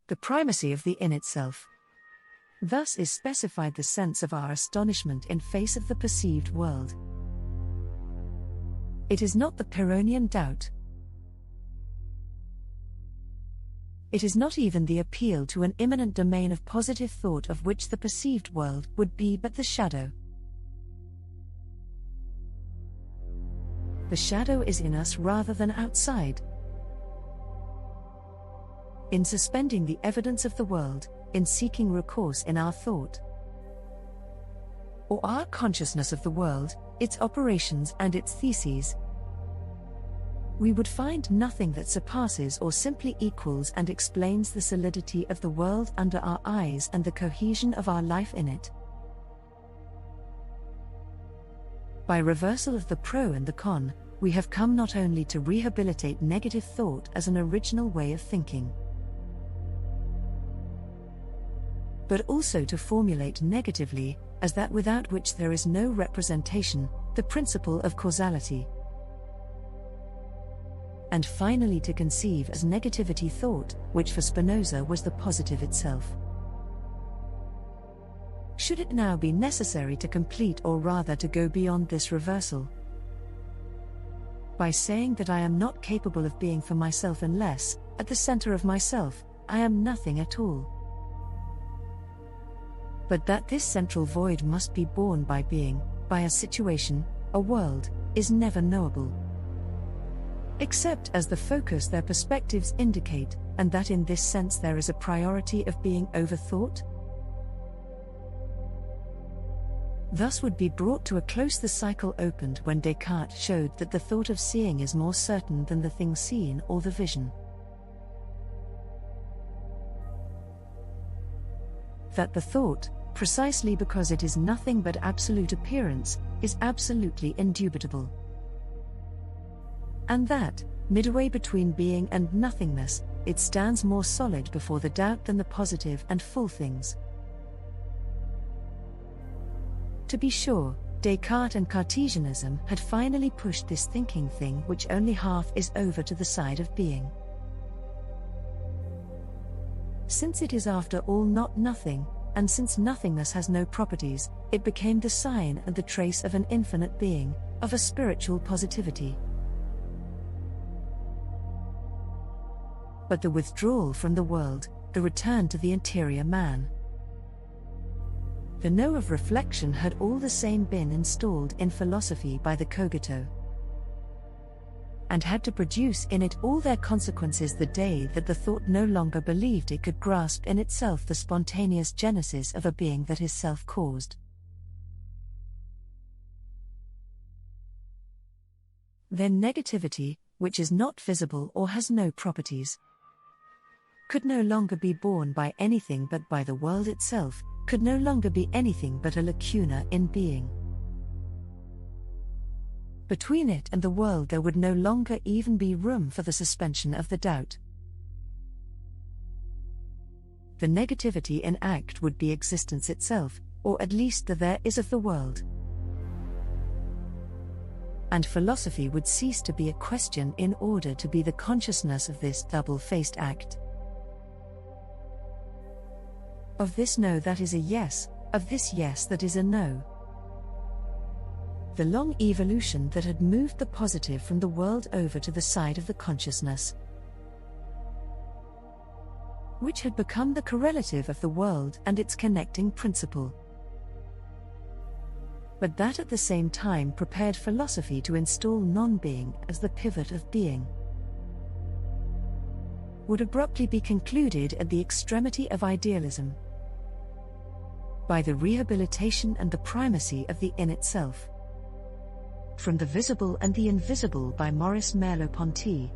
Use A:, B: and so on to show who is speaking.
A: The primacy of the in itself. Thus is specified the sense of our astonishment in face of the perceived world. It is not the Pyrrhonian doubt. It is not even the appeal to an immanent domain of positive thought of which the perceived world would be but the shadow. The shadow is in us rather than outside. In suspending the evidence of the world, in seeking recourse in our thought, or our consciousness of the world, its operations and its theses, we would find nothing that surpasses or simply equals and explains the solidity of the world under our eyes and the cohesion of our life in it. By reversal of the pro and the con, we have come not only to rehabilitate negative thought as an original way of thinking, but also to formulate negatively, as that without which there is no representation, the principle of causality. And finally to conceive as negativity thought, which for Spinoza was the positive itself. Should it now be necessary to complete or rather to go beyond this reversal? By saying that I am not capable of being for myself unless, at the center of myself, I am nothing at all. But that this central void must be borne by being, by a situation, a world, is never knowable, except as the focus their perspectives indicate, and that in this sense there is a priority of being over thought. Thus would be brought to a close the cycle opened when Descartes showed that the thought of seeing is more certain than the thing seen or the vision. That the thought, precisely because it is nothing but absolute appearance, is absolutely indubitable. And that, midway between being and nothingness, it stands more solid before the doubt than the positive and full things. To be sure, Descartes and Cartesianism had finally pushed this thinking thing which only half is over to the side of being. Since it is after all not nothing, and since nothingness has no properties, it became the sign and the trace of an infinite being, of a spiritual positivity. But the withdrawal from the world, the return to the interior man, the know of reflection had all the same been installed in philosophy by the cogito, and had to produce in it all their consequences the day that the thought no longer believed it could grasp in itself the spontaneous genesis of a being that is self-caused. Then negativity, which is not visible or has no properties, could no longer be borne by anything but by the world itself, could no longer be anything but a lacuna in being. Between it and the world there would no longer even be room for the suspension of the doubt. The negativity in act would be existence itself, or at least the there is of the world. And philosophy would cease to be a question in order to be the consciousness of this double-faced act. Of this no that is a yes, of this yes that is a no. The long evolution that had moved the positive from the world over to the side of the consciousness, which had become the correlative of the world and its connecting principle, but that at the same time prepared philosophy to install non-being as the pivot of being, would abruptly be concluded at the extremity of idealism, by the rehabilitation and the primacy of the in itself. From the Visible and the Invisible by Maurice Merleau-Ponty.